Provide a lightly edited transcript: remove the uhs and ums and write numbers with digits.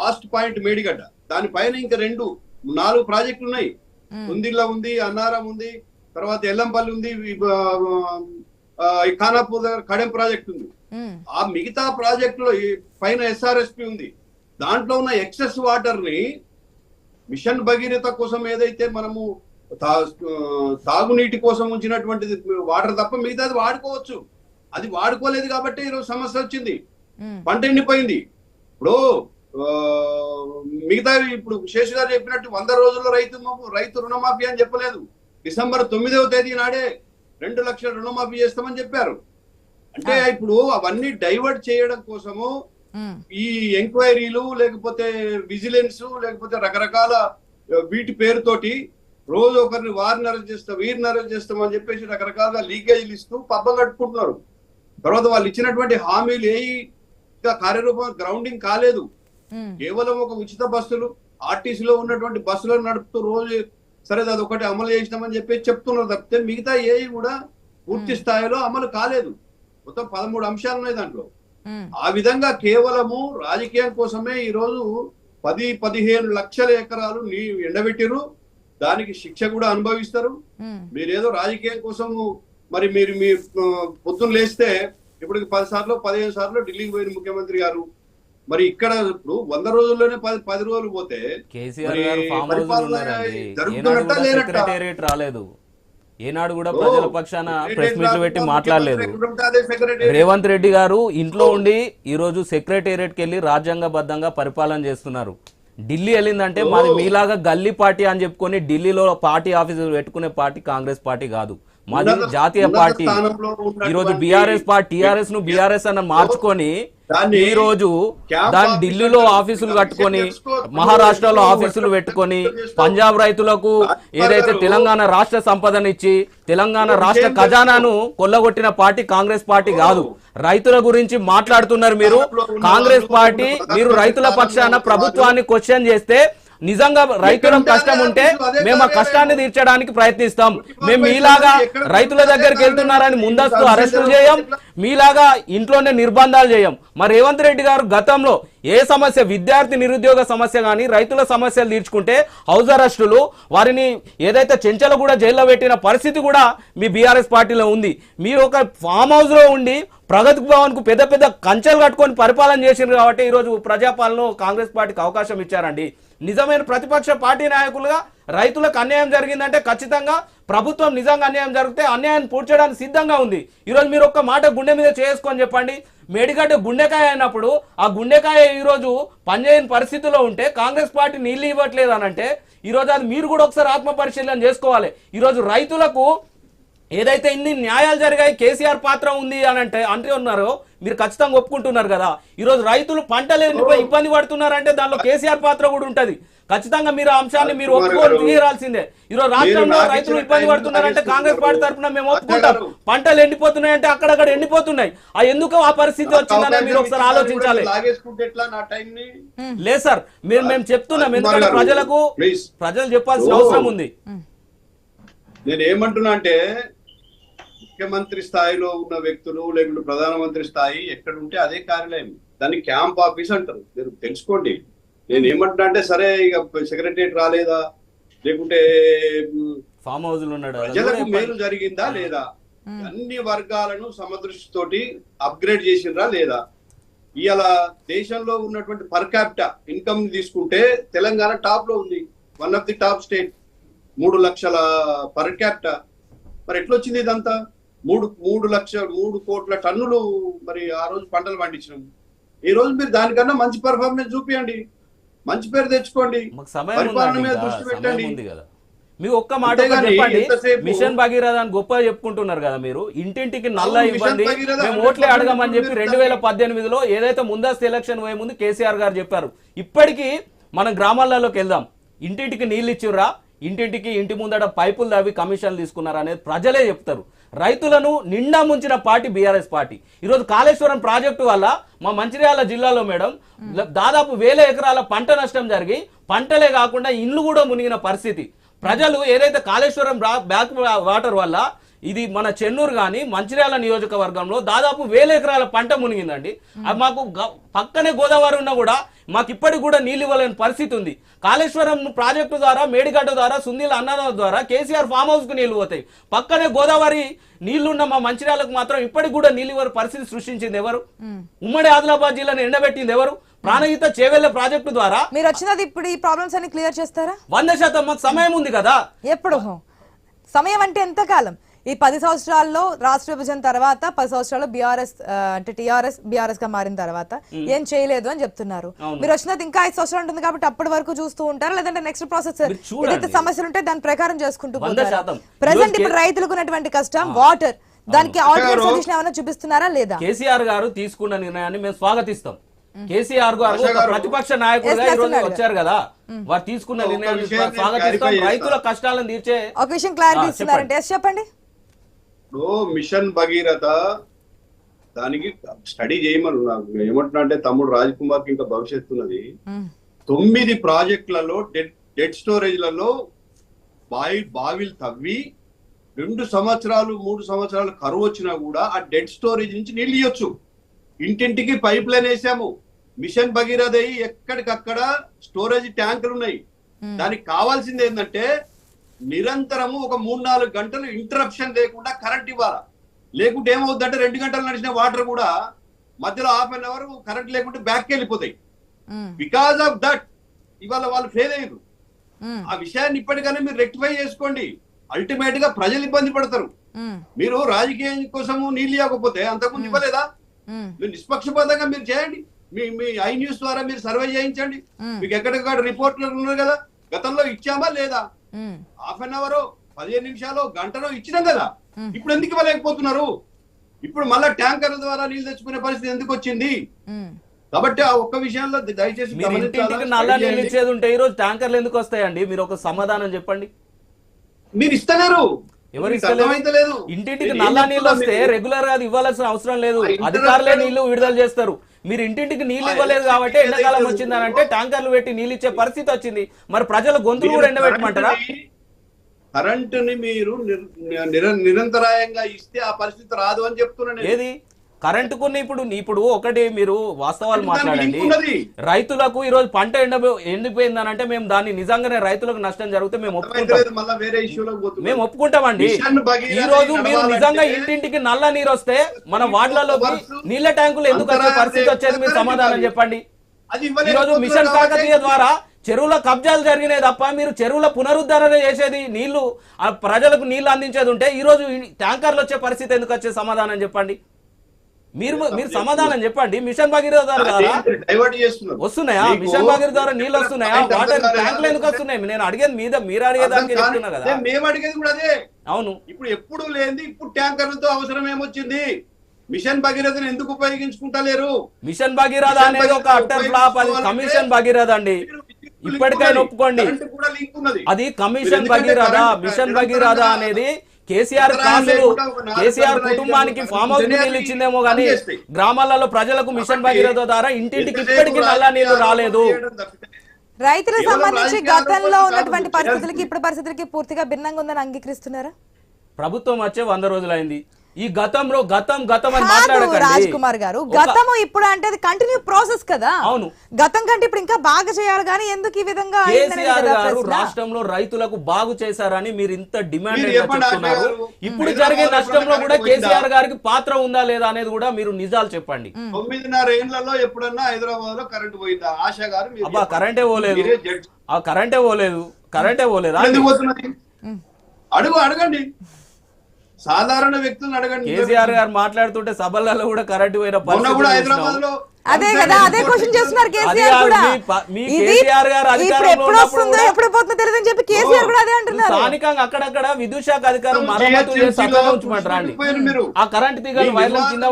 Last point Medigadda, దానిపైన ఇంకా 4 ప్రాజెక్టులు ఉన్నాయి. ఉందిల్లా ఉంది, అన్నారం ఉంది, తర్వాత ఎల్లంపల్లి ఉంది, ఖానాపూర్ దగ్గర కడెం ప్రాజెక్ట్ ఉంది. ఆ మిగతా ప్రాజెక్టులో పైన ఎస్ఆర్ఎస్పి ఉంది. దాంట్లో ఉన్న ఎక్సెస్ వాటర్ ని మిషన్ భగీరథ కోసం ఏదైతే మనము తాగునీటి కోసం ఉంచినటువంటి వాటర్ తప్ప మిగతాది వాడుకోవచ్చు. అది వాడుకోలేదు కాబట్టి ఈరోజు సమస్య వచ్చింది, పంట ఎండిపోయింది. ఇప్పుడు మిగతా ఇప్పుడు శేషు గారు చెప్పినట్టు 100 రోజుల్లో రైతు రుణమాఫీ అని చెప్పలేదు. డిసెంబర్ 9వ తేదీ నాడే 2 లక్షల రుణమాఫీ చేస్తామని చెప్పారు. అంటే ఇప్పుడు అవన్నీ డైవర్ట్ చేయడం కోసము ఈ ఎంక్వైరీలు, లేకపోతే విజిలెన్స్, లేకపోతే రకరకాల వీటి పేరుతోటి రోజు ఒకరిని వారిని అరెస్ట్ చేస్తాం, వీరిని అరెస్ట్ చేస్తాం అని చెప్పేసి రకరకాలుగా లీకేజీలు ఇస్తూ పబ్బం కట్టుకుంటున్నారు. తర్వాత వాళ్ళు ఇచ్చినటువంటి హామీలు ఇంకా కార్యరూపం గ్రౌండింగ్ కాలేదు. కేవలం ఒక ఉచిత బస్సులు, ఆర్టీసీలో ఉన్నటువంటి బస్సులను నడుపుతూ రోజు సరే అది ఒకటి అమలు చేసినామని చెప్పేసి చెప్తున్నారు తప్పితే మిగతా ఏవి కూడా పూర్తి స్థాయిలో అమలు కాలేదు. మొత్తం 13 అంశాలు ఉన్నాయి దాంట్లో. ఆ విధంగా కేవలము రాజకీయం కోసమే ఈ రోజు 10-15 లక్షల ఎకరాలు ఎండబెట్టిరు. దానికి శిక్ష కూడా అనుభవిస్తారు. మీరేదో రాజకీయం కోసము మరి మీరు మీ పొద్దున్న లేస్తే ఇప్పటికి 10 సార్లు 15 సార్లు ఢిల్లీకి పోయిన ముఖ్యమంత్రి గారు. మరి ఇక్కడ ఇప్పుడు 100 రోజుల్లోనే 10 రోజులు పోతే సెక్రటేరియట్ రాలేదు, ఏనాడు కూడా ప్రజల పక్షాన ప్రెస్ మీట్లు పెట్టి మాట్లాడలేదు. రేవంత్ రెడ్డి గారు ఇంట్లో ఉండి ఈ రోజు సెక్రటేరియట్ కి వెళ్ళి రాజ్యాంగబద్ధంగా పరిపాలన చేస్తున్నారు. ఢిల్లీ వెళ్ళిందంటే మాది మీలాగా గల్లీ పార్టీ అని చెప్పుకొని ఢిల్లీలో పార్టీ ఆఫీసులు పెట్టుకునే పార్టీ కాంగ్రెస్ పార్టీ కాదు, మాది జాతీయ పార్టీ. ఈరోజు బీఆర్ఎస్ పార్టీ టీఆర్ఎస్ ను బీఆర్ఎస్ అన్న మార్చుకొని ఈ రోజు దాని ఢిల్లీలో ఆఫీసులు కట్టుకొని, మహారాష్ట్రలో ఆఫీసులు పెట్టుకొని, పంజాబ్ రైతులకు ఏదైతే తెలంగాణ రాష్ట్ర సంపదనిచ్చి తెలంగాణ రాష్ట్ర ఖజానాను కొల్లగొట్టిన పార్టీ కాంగ్రెస్ పార్టీ కాదు. రైతుల గురించి మాట్లాడుతున్నారు మీరు. కాంగ్రెస్ పార్టీ మీరు రైతుల పక్షాన ప్రభుత్వాన్ని క్వశ్చన్ చేస్తే నిజంగా రైతులకు కష్టం ఉంటే మేము ఆ కష్టాన్ని తీర్చడానికి ప్రయత్నిస్తాం. మేము మీలాగా రైతుల దగ్గరికి వెళ్తున్నారని ముందస్తు అరెస్టులు చేయం, మీలాగా ఇంట్లోనే నిర్బంధాలు చేయం. మరి రేవంత్ రెడ్డి గారు గతంలో ఏ సమస్య, విద్యార్థి నిరుద్యోగ సమస్య కానీ రైతుల సమస్యలు తీర్చుకుంటే హౌస్ అరెస్టులు, వారిని ఏదైతే చెంచలు కూడా జైల్లో పెట్టిన పరిస్థితి కూడా మీ బీఆర్ఎస్ పార్టీలో ఉంది. మీరు ఒక ఫామ్ హౌస్ లో ఉండి ప్రగతి భవన్ కు పెద్ద పెద్ద కంచెలు కట్టుకొని పరిపాలన చేసిండ్రు కాబట్టి ఈరోజు ప్రజాపాలన కాంగ్రెస్ పార్టీకి అవకాశం ఇచ్చారండి. నిజమైన ప్రతిపక్ష పార్టీ నాయకులుగా రైతులకు అన్యాయం జరిగిందంటే ఖచ్చితంగా ప్రభుత్వం నిజంగా అన్యాయం జరిగితే అన్యాయాన్ని పూడ్చడానికి సిద్ధంగా ఉంది. ఈరోజు మీరు ఒక్క మాట గుండె మీద చేసుకొని చెప్పండి, మేడిగడ్డ గుండెకాయ అయినప్పుడు ఆ గుండెకాయ ఈరోజు పనిచేయని పరిస్థితిలో ఉంటే కాంగ్రెస్ పార్టీ నీళ్ళు ఇవ్వట్లేదు అని అంటే ఈరోజు అది మీరు కూడా ఒకసారి ఆత్మ పరిశీలన చేసుకోవాలి. ఈరోజు రైతులకు ఏదైతే ఇన్ని న్యాయాలు జరిగాయి, కేసీఆర్ పాత్ర ఉంది అని అంటే ఉన్నారో మీరు ఖచ్చితంగా ఒప్పుకుంటున్నారు కదా. ఈరోజు రైతులు పంటలు ఇబ్బంది పడుతున్నారంటే దానిలో కేసీఆర్ పాత్ర కూడా ఉంటది. ఖచ్చితంగా మీరు ఆ అంశాన్ని మీరు ఒప్పుకొని తీరాల్సిందే. ఈరోజు రాష్ట్రంలో రైతులు ఇబ్బంది పడుతున్నారంటే కాంగ్రెస్ పార్టీ తరఫున మేము ఒప్పుకుంటాం. పంటలు ఎండిపోతున్నాయంటే అక్కడక్కడ ఎండిపోతున్నాయి. ఆ ఎందుకు ఆ పరిస్థితి వచ్చిందని మీరు ఒకసారి ఆలోచించాలి. లేదు సార్, మేము చెప్తున్నాం, ఎందుకంటే ప్రజలు చెప్పాల్సిన అవసరం ఉంది. నేను ఏమంటున్నా అంటే ముఖ్యమంత్రి స్థాయిలో ఉన్న వ్యక్తులు లేకుంటే ప్రధానమంత్రి స్థాయి ఎక్కడ ఉంటే అదే కార్యాలయం, దాన్ని క్యాంప్ ఆఫీస్ అంటారు. మీరు తెలుసుకోండి. నేను ఏమంటున్నా అంటే సరే ఇక సెక్రటరియట్ రాలేదా, లేకుంటే ఫామ్ హౌస్ ప్రజలకు మేలు జరిగిందా లేదా, అన్ని వర్గాలను సమదృష్టితోటి అప్గ్రేడ్ చేసిండ్రా లేదా. ఇవాళ దేశంలో ఉన్నటువంటి పర్ క్యాపిటా ఇన్కమ్ తీసుకుంటే తెలంగాణ టాప్ లో ఉంది, one of the top state. 3 లక్షల పర్ క్యాపిటా. మరి ఎట్లొచ్చింది ఇదంతా? 3 కోట్ల టన్నులు మరి ఆ రోజు పంటలు పండించినాం. ఈ రోజు మీరు దానికన్నా మంచి పర్ఫార్మెన్స్ చూపియండి, మంచి పేరు తెచ్చుకోండి, పరిపాలన మీద దృష్టి పెట్టండి. మీరు ఒక్క మాట చెప్పండి, మిషన్ భగీరథ అని గొప్పగా చెప్పుకుంటున్నారు కదా మీరు. ఇంటింటికి నల్ల ఇవ్వండి, మేము ఓట్లే అడగమని చెప్పి 2018లో ఏదైతే ముందస్తు ఎలక్షన్ పోయే ముందు కేసీఆర్ గారు చెప్పారు. ఇప్పటికీ మనం గ్రామాలలోకి వెళ్దాం, ఇంటింటికి నీళ్ళు ఇచ్చిర్రా, ఇంటింటికి ఇంటి ముందట పైపులు తవ్వి కమిషన్లు తీసుకున్నారు అనేది ప్రజలే చెప్తారు. రైతులను నిండా ముంచిన పార్టీ బీఆర్ఎస్ పార్టీ. ఈరోజు కాళేశ్వరం ప్రాజెక్టు వల్ల మా మంచిర్యాల జిల్లాలో మేడం దాదాపు 1000 ఎకరాల పంట నష్టం జరిగి పంటలే కాకుండా ఇల్లు కూడా మునిగిన పరిస్థితి. ప్రజలు ఏదైతే కాళేశ్వరం బ్యాక్ వాటర్ వల్ల ఇది మన చెన్నూరు కానీ మంచిర్యాల నియోజకవర్గంలో దాదాపు 1000 ఎకరాల పంట మునిగిందండి. మాకు పక్కనే గోదావరి ఉన్నా కూడా మాకు ఇప్పటికి కూడా నీళ్ళు ఇవ్వలేని పరిస్థితి ఉంది. కాళేశ్వరం ప్రాజెక్టు ద్వారా, మేడిగడ్డ ద్వారా, సుందీల అన్నదానం ద్వారా కేసీఆర్ ఫామ్ హౌస్ కు నీళ్లు పోతాయి. పక్కనే గోదావరి నీళ్లున్న మా మంచిర్యాలకు మాత్రం ఇప్పటికి కూడా నీళ్ళు ఇవ్వరు పరిస్థితి సృష్టించింది ఎవరు? ఉమ్మడి ఆదిలాబాద్ జిల్లాను ఎండబెట్టింది ఎవరు? ప్రాణహిత చేవెళ్ల ప్రాజెక్టు ద్వారా మీరు వచ్చినది ఇప్పుడు ఈ ప్రాబ్లమ్స్ అన్ని క్లియర్ చేస్తారా? 100% మాకు సమయం ఉంది కదా. ఎప్పుడు సమయం అంటే ఎంత కాలం? ఈ 10 సంవత్సరాల్లో రాష్ట్ర విభజన తర్వాత 10 సంవత్సరాలు బీఆర్ఎస్ అంటే టీఆర్ఎస్ బీఆర్ఎస్ గా మారిన తర్వాత ఏం చేయలేదు అని చెప్తున్నారు. మీరు వచ్చినది ఇంకా 5 సంవత్సరాలు ఉంటుంది కాబట్టి అప్పటి వరకు చూస్తూ ఉంటారు, లేదంటే నెక్స్ట్ ప్రాసెస్ ఏదైతే సమస్యలు ఉంటే దాని ప్రకారం చేసుకుంటూ పోతారు. ప్రెసెంట్ ఇప్పుడు రైతులకు ఉన్నటువంటి కష్టం వాటర్, దానికి ఆల్టర్నేట్ సొల్యూషన్ ఏమైనా చూపిస్తున్నారా లేదా? కేసీఆర్ గారు తీసుకున్న నిర్ణయాన్ని మేము స్వాగతిస్తాం. కేసీఆర్ గారు ప్రతిపక్ష నాయకుడుగా ఈ రోజు వచ్చారు కదా, వారు తీసుకున్న నిర్ణయాన్ని స్వాగతిస్తాం. రైతుల కష్టాలను తీర్చే ఒక విషయం క్లారిటీ ఇస్తున్నారంటే చెప్పండి. ఇప్పుడు మిషన్ భగీరథ దానికి స్టడీ చేయమని నాకు ఏమంటున్నా అంటే తమ్ముడు రాజ్ కుమార్ కి ఇంకా భవిష్యత్తు ఉన్నది. 9 ప్రాజెక్టులలో డెడ్ స్టోరేజ్లలో బావిలు తవ్వి 2 సంవత్సరాలు 3 సంవత్సరాలు కరువు వచ్చినా కూడా ఆ డెడ్ స్టోరేజ్ నుంచి నీళ్ళు ఇవ్వచ్చు. ఇంటింటికి పైప్ లైన్ వేసాము. మిషన్ భగీరథ ఎక్కడికక్కడ స్టోరేజ్ ట్యాంకులు ఉన్నాయి. దానికి కావాల్సింది ఏంటంటే నిరంతరము ఒక 3-4 గంటలు ఇంటరప్షన్ లేకుండా కరెంట్ ఇవ్వాలి. లేకుంటే ఏమవుతుందంటే 2 గంటలు నడిచిన వాటర్ కూడా మధ్యలో ½ అన్ అవర్ కరెంట్ లేకుంటే బ్యాక్ వెళ్ళిపోతాయి. బికాస్ ఆఫ్ దట్ ఇవాళ వాళ్ళు ఫెయిల్ అయ్యారు. ఆ విషయాన్ని ఇప్పటికైనా మీరు రెక్టిఫై చేసుకోండి. అల్టిమేట్ గా ప్రజలు ఇబ్బంది పడతారు. మీరు రాజకీయం కోసము నీళ్ళు ఇవ్వకపోతే అంతకుముందు ఇవ్వలేదా? మీరు నిష్పక్షపాతంగా మీరు చేయండి. మీ ఐ న్యూస్ ద్వారా మీరు సర్వే చేయించండి. మీకు ఎక్కడికక్కడ రిపోర్ట్లు ఉన్నారు కదా, గతంలో ఇచ్చామా లేదా? ½ అన్ అవర్ 15 నిమిషాలు గంటలో ఇచ్చినాం కదా, ఇప్పుడు ఎందుకు ఇవ్వలేకపోతున్నారు? ఇప్పుడు మళ్ళా ట్యాంకర్ల ద్వారా నీళ్ళు తెచ్చుకునే పరిస్థితి ఎందుకు వచ్చింది? కాబట్టి ఆ ఒక్క విషయంలో దయచేసి నల్ల నీళ్ళు ఇచ్చేది ఉంటే ఈ రోజు ట్యాంకర్లు ఎందుకు వస్తాయండి? మీరు ఒక సమాధానం చెప్పండి. మీరు ఇస్తలేరు, ఎవరు ఇస్తలేదు. ఇంటింటికి నల్ల నీళ్ళు వస్తే రెగ్యులర్ గా ఇవ్వాల్సిన అవసరం లేదు, అధికారులే నీళ్లు విడుదల చేస్తారు. మీరు ఇంటింటికి నీళ్లు ఇవ్వలేదు కాబట్టి ఎండాకాలం వచ్చిందని అంటే ట్యాంకర్లు పెట్టి నీళ్ళు ఇచ్చే పరిస్థితి వచ్చింది. మరి ప్రజల గొంతులు కూడా ఎండబెట్టమంటారా? కరెంటుని మీరు నిరంతరాయంగా ఇస్తే ఆ పరిస్థితి రాదు అని చెప్తున్నాను. ఏది కరెంటుకు ఇప్పుడు ఒకటి మీరు వాస్తవాలు మాట్లాడండి. రైతులకు ఈ రోజు పంట ఎండిపోయిందని అంటే మేము దాన్ని నిజంగానే రైతులకు నష్టం జరిగితే మేము ఒప్పుకుంటామండి. ఈ రోజు మీరు నిజంగా ఇంటింటికి నల్ల నీరు వస్తే మన వార్డులలో నీళ్ల ట్యాంకులు ఎందుకు వచ్చే పరిస్థితి వచ్చేది? మీరు సమాధానం చెప్పండి. ఈ రోజు మిషన్ కాకతీయ ద్వారా చెరువుల కబ్జాలు జరిగినాయి తప్ప మీరు చెరువుల పునరుద్ధరణ చేసేది, నీళ్లు ప్రజలకు నీళ్లు అందించేది ఉంటే ఈ రోజు ట్యాంకర్లు వచ్చే పరిస్థితి ఎందుకు వచ్చే సమాధానం చెప్పండి. మీరు సమాధానం చెప్పండి. మిషన్ భగీరథ ద్వారా వస్తున్నాయా? మిషన్ భగీరథ ద్వారా నీళ్ళు వస్తున్నాయా? వాటర్ ట్యాంకులు ఎందుకు వస్తున్నాయి? నేను అడిగేది మీరు అడిగేదానికి చెప్తున్నా కదా. మేము అడిగేది కూడా అదే. అవును, ఇప్పుడు ఎప్పుడు లేని ఇప్పుడు ట్యాంకర్లతో అవసరం ఏమొచ్చింది? మిషన్ భగీరథను ఎందుకు ఉపయోగించుకుంటలేరు? మిషన్ భగీరథ అనేది ఒక అట్టర్ ఫ్లాప్. అది కమిషన్ భగీరథ అండి. ఇప్పటికైనా ఒప్పుకోండి, అది కమిషన్ భగీరథ. మిషన్ భగీరథ అనేది కేసీఆర్ కాసులు, కేసీఆర్ కుటుంబానికి ఫామ్ హౌస్ నీళ్ళు ఇచ్చిందేమో గానీ గ్రామాలలో ప్రజలకు మిషన్ భగీరథ ద్వారా ఇంటింటికి ఇప్పటికీ నల్ల నీళ్లు రాలేదు. రైతులకు సంబంధించి గతంలో ఉన్నటువంటి పరిస్థితులకి ఇప్పుడు పరిస్థితులకి పూర్తిగా భిన్నంగా ఉందని అంగీకరిస్తున్నారా? ప్రభుత్వం వచ్చే 100 రోజులైంది. ఈ గతంలో గతం అని మాట్లాడకండి రాజ్ కుమార్ గారు. గతము ఇప్పుడు అంటే అది కంటిన్యూ ప్రాసెస్ కదా. అవును, గతం కంటే ఇప్పుడు ఇంకా బాగా చేయాలి కానీ ఎందుకు ఈ విధంగా కేసీఆర్ గారు రాష్ట్రంలో రైతులకు బాగు చేశారని మీరు ఇంత డిమాండ్ చేస్తున్నారు. ఇప్పుడు జరిగే నష్టంలో కూడా కేసీఆర్ గారికి పాత్ర ఉందా లేదా అనేది కూడా మీరు నిజాలు చెప్పండి. 9.5 ఏళ్లలో ఎప్పుడన్నా హైదరాబాద్ లో కరెంట్ పోయిందా? ఆశా గారు అబ్బా కరెంటే పోలేదు. కరెంటే పోలేదా? అడగండి, సాధారణ వ్యక్తులను అడగండి. కేసీఆర్ గారు మాట్లాడుతుంటే సభలలో కూడా కరెంట్ పోయిన హైదరాబాద్ లో అదే కదా, అదే క్వశ్చన్ చేస్తున్నారు కేసీఆర్ కూడా. ఎప్పుడు పోతుందో తెలియదని చెప్పి కేసీఆర్ కూడా అదే అంటున్నారు. స్థానికంగా అక్కడక్కడ విద్యుత్ శాఖ అధికారులు మరమ్మతులు చేసి ఉంచమంటారా అండి? ఆ కరెంట్ తీగలు వైర్ల కింద